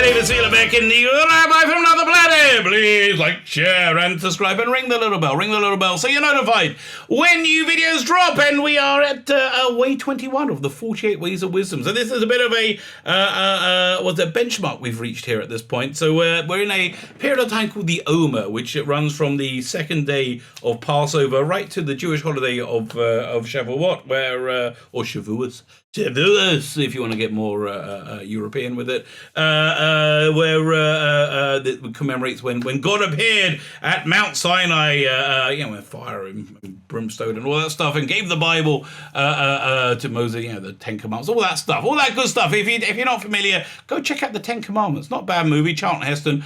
name is Sheila back in the Rabbi from another planet. Please like, share, and subscribe, and ring the little bell. Ring the little bell so you're notified when new videos drop. And we are at way 21 of the 48 Ways of Wisdom. So this is a bit of a benchmark we've reached here at this point. So we're in a period of time called the Omer, which it runs from the second day of Passover right to the Jewish holiday of Shavuot, or Shavuos, if you want to get more European with it, that commemorates when God appeared at Mount Sinai, with fire and brimstone and all that stuff, and gave the Bible to Moses, the Ten Commandments, all that stuff, all that good stuff. If you're not familiar, go check out the Ten Commandments. Not a bad movie. Charlton Heston,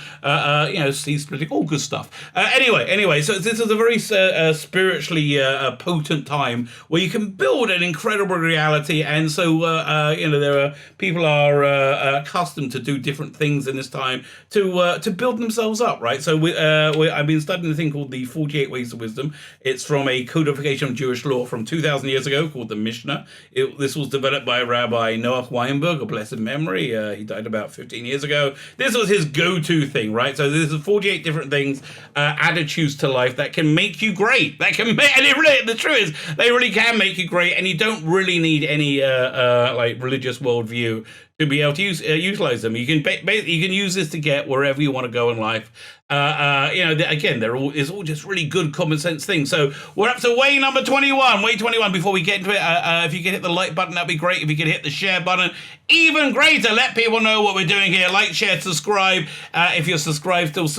Steve Splitting, all good stuff. Anyway, so this is a very spiritually potent time where you can build an incredible reality. And so, there are people are accustomed to do different things in this time to build themselves up, right? So I've been studying a thing called the 48 Ways of Wisdom. It's from a codification of Jewish law from 2,000 years ago called the Mishnah. This was developed by Rabbi Noach Weinberg, of blessed memory. He died about 15 years ago. This was his go-to thing, right? So there's 48 different things, attitudes to life that can make you great. The truth is, they really can make you great, and you don't really need any religious worldview to be able to utilize them. You can use this to get wherever you want to go in life. It's all just really good common sense things. So we're up to way number 21. Way 21. Before we get into it, if you could hit the like button, that'd be great. If you could hit the share button, even greater. Let people know what we're doing here. Like, share, subscribe. If you're subscribed, still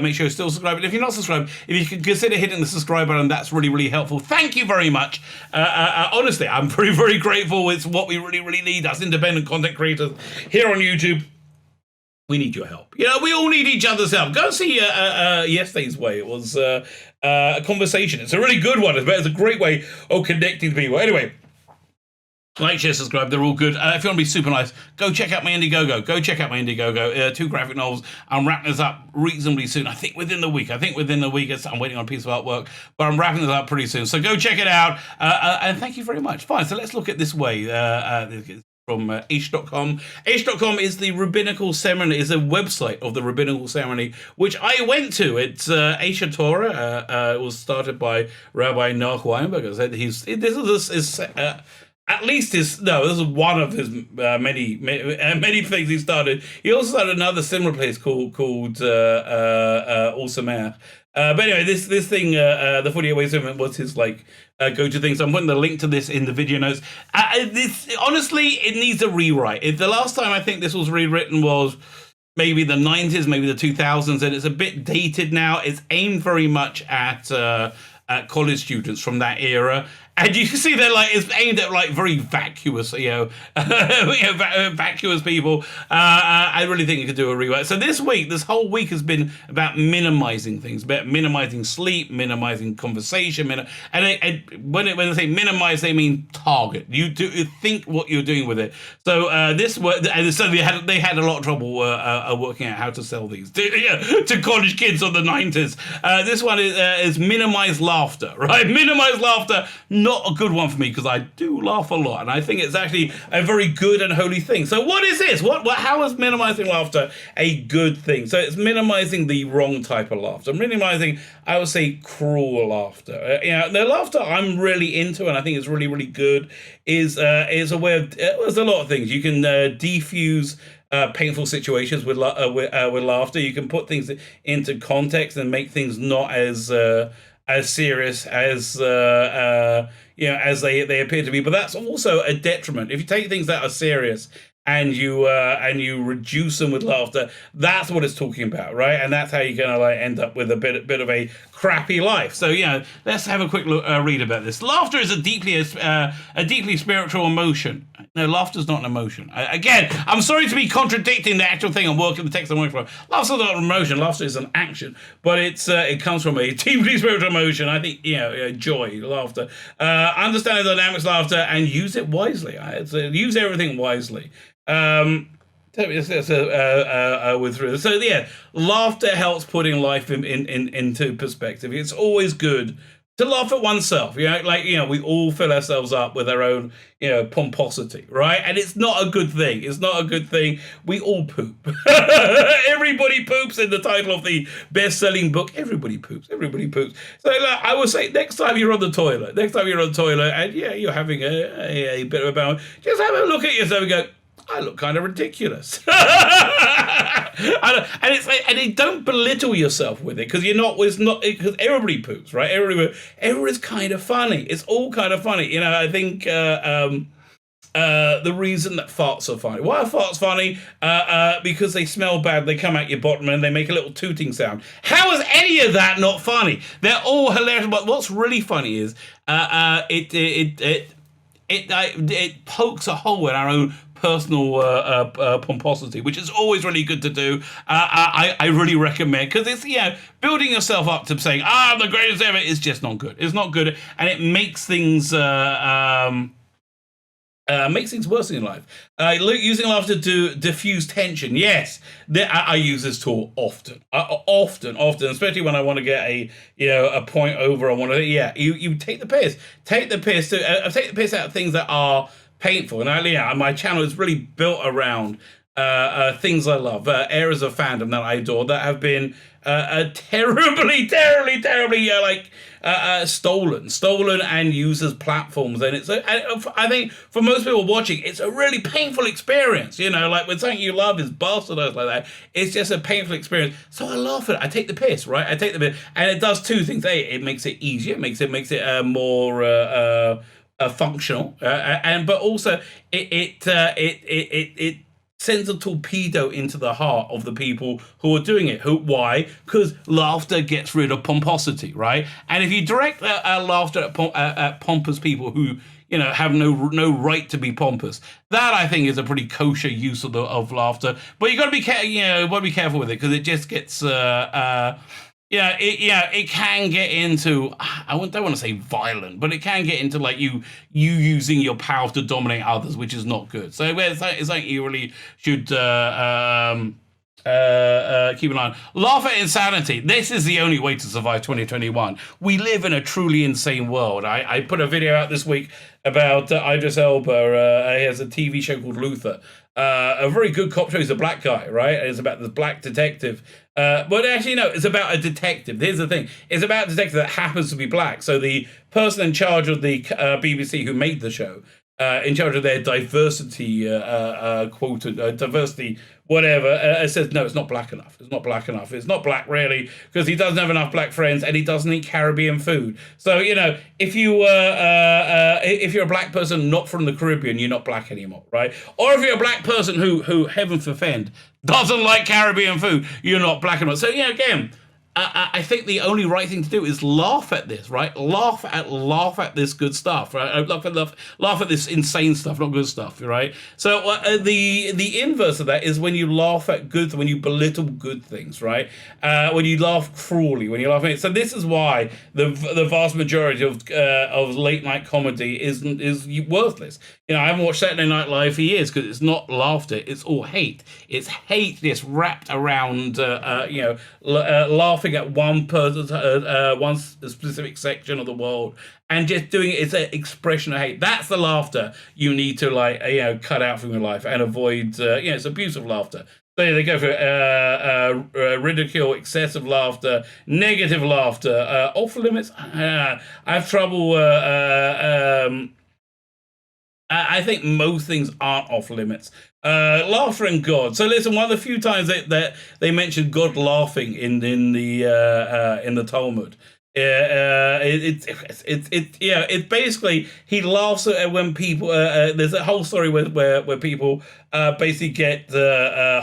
make sure you're still subscribed. And if you're not subscribed, if you could consider hitting the subscribe button, that's really, really helpful. Thank you very much. Honestly, I'm very, very grateful. It's what we really, really need as independent content creators here on YouTube. We need your help. We all need each other's help. Go see yesterday's way. It was a conversation. It's a really good one. It's a great way of connecting to people. Anyway, like, share, subscribe. They're all good. If you want to be super nice, go check out my Indiegogo. 2 graphic novels. I'm wrapping this up reasonably soon. I think within the week. I'm waiting on a piece of artwork, but I'm wrapping this up pretty soon. So go check it out. And thank you very much. Fine. So let's look at this way. From Aish.com. Aish.com is the rabbinical ceremony, is a website of the rabbinical ceremony, which I went to. It's Aish Torah. It was started by Rabbi Noach Weinberg. This is one of his many things he started. He also started another similar place called All Sameach. But anyway, this thing, the 48 Ways of Wisdom, was his go-to thing. So I'm putting the link to this in the video notes. Honestly, it needs a rewrite. The last time I think this was rewritten was maybe the 90s, maybe the 2000s, and it's a bit dated now. It's aimed very much at college students from that era. And you can see they're it's aimed at very vacuous, vacuous people. I really think you could do a rewrite. So this whole week has been about minimizing things, about minimizing sleep, minimizing conversation, and when they say minimize, they mean target. You think what you're doing with it. So they had a lot of trouble working out how to sell these to college kids of the 90s. This one is minimize laughter, right? Minimize laughter. Not a good one for me because I do laugh a lot, and I think it's actually a very good and holy thing. So what is this? How is minimizing laughter a good thing? So it's minimizing the wrong type of laughter. Minimizing, I would say, cruel laughter. The laughter I'm really into, and I think it's really, really good, is a way of. There's a lot of things you can defuse painful situations with laughter. You can put things into context and make things not as serious as they appear to be, but that's also a detriment. If you take things that are serious and you reduce them with laughter, that's what it's talking about, right? And that's how you're gonna end up with a bit of a crappy life. So let's have a quick read about this. Laughter is a deeply spiritual emotion. No, laughter's not an emotion. Again, I'm sorry to be contradicting the actual thing I'm working the text I'm working from. Laughter's not an emotion. Laughter is an action, but it comes from a deeply spiritual emotion. I think joy, laughter. Understand the dynamics of laughter and use it wisely. Use everything wisely. Laughter helps putting life into perspective. It's always good to laugh at oneself. We all fill ourselves up with our own, pomposity, right? And it's not a good thing. It's not a good thing. We all poop. Everybody poops in the title of the best-selling book. Everybody poops. Everybody poops. So I would say next time you're on the toilet, and you're having a bit of a bound, just have a look at yourself and go, I look kind of ridiculous. and don't belittle yourself with it, because because everybody poops, right? Everybody's kind of funny. It's all kind of funny. I think the reason that farts are funny. Why are farts funny? Because they smell bad, they come out your bottom and they make a little tooting sound. How is any of that not funny? They're all hilarious, but what's really funny is it pokes a hole in our own personal pomposity, which is always really good to do. I really recommend, because it's building yourself up to saying I'm the greatest ever is just not good. It's not good, and it makes things worse in life. Using laughter to diffuse tension. Yes, I use this tool often, especially when I want to get a point over. I want to, you take the piss. Take the piss out of things that are painful. And my channel is really built around things I love, areas of fandom that I adore that have been terribly stolen and used as platforms. And I think for most people watching, it's a really painful experience. Like when something you love is bastardized like that, it's just a painful experience. So I laugh at it. I take the piss, right? I take the piss, and it does two things. It makes it easier. It makes it more functional, but also it sends a torpedo into the heart of the people who are doing it. Why? Because laughter gets rid of pomposity, right? And if you direct laughter at pompous people who have no right to be pompous, that I think is a pretty kosher use of laughter. But you got to be careful with it, because it just gets. It can get into, I don't want to say violent, but it can get into like you using your power to dominate others, which is not good. So it's like you really should keep an eye on. Laugh at insanity. This is the only way to survive 2021. We live in a truly insane world. I put a video out this week about Idris Elba. He has a TV show called Luther. A very good cop show. He's a black guy, right? And it's about this black detective. But actually, no, it's about a detective. Here's the thing. It's about a detective that happens to be black. So the person in charge of the BBC who made the show, in charge of their diversity quota, diversity whatever, says, no, it's not black enough. It's not black enough. It's not black, really, because he doesn't have enough black friends and he doesn't eat Caribbean food. So, if you're a black person not from the Caribbean, you're not black anymore, right? Or if you're a black person who heaven forfend, doesn't like Caribbean food, you're not black anymore. So, again, I think the only right thing to do is laugh at this, right? Laugh at this good stuff, right? Laugh at this insane stuff, not good stuff, right? So the inverse of that is when you laugh at good, when you belittle good things, right? When you laugh cruelly, when you laugh at it. So this is why the vast majority of late night comedy is worthless. I haven't watched Saturday Night Live for years because it's not laughter, it's all hate. It's hate just wrapped around, laughing at one person, one specific section of the world, and just doing it as an expression of hate. That's the laughter you need to cut out from your life and avoid. It's abusive laughter. So they go for ridicule, excessive laughter, negative laughter, off limits. I have trouble. I think most things aren't off limits. Laughter and God. So listen, one of the few times that they mentioned God laughing in the Talmud. It's basically he laughs at when people. There's a whole story where people basically get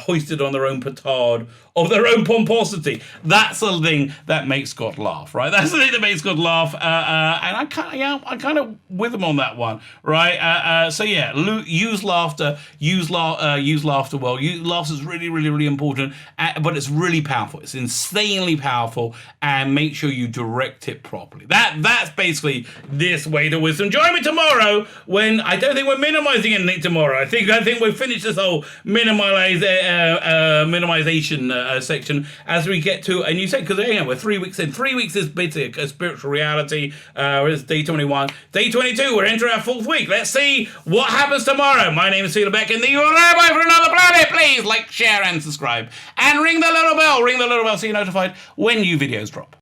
hoisted on their own petard of their own pomposity. That's the thing that makes God laugh, right? That's the thing that makes God laugh. And I kind of with him on that one, right? Use laughter. Use laughter well. Laughter is really, really, really important, but it's really powerful. It's insanely powerful, and make sure you direct it properly. That's basically this way to wisdom. Join me tomorrow when I don't think we're minimizing anything tomorrow. I think we've finished this whole minimization section as we get to a new section, because we're 3 weeks in. 3 weeks is basically a spiritual reality. It's day 21. Day 22, we're entering our 4th week. Let's see what happens tomorrow. My name is Cedar Beck, and the Rabbi for Another Planet. Please like, share, and subscribe. And ring the little bell. Ring the little bell so you're notified when new videos drop.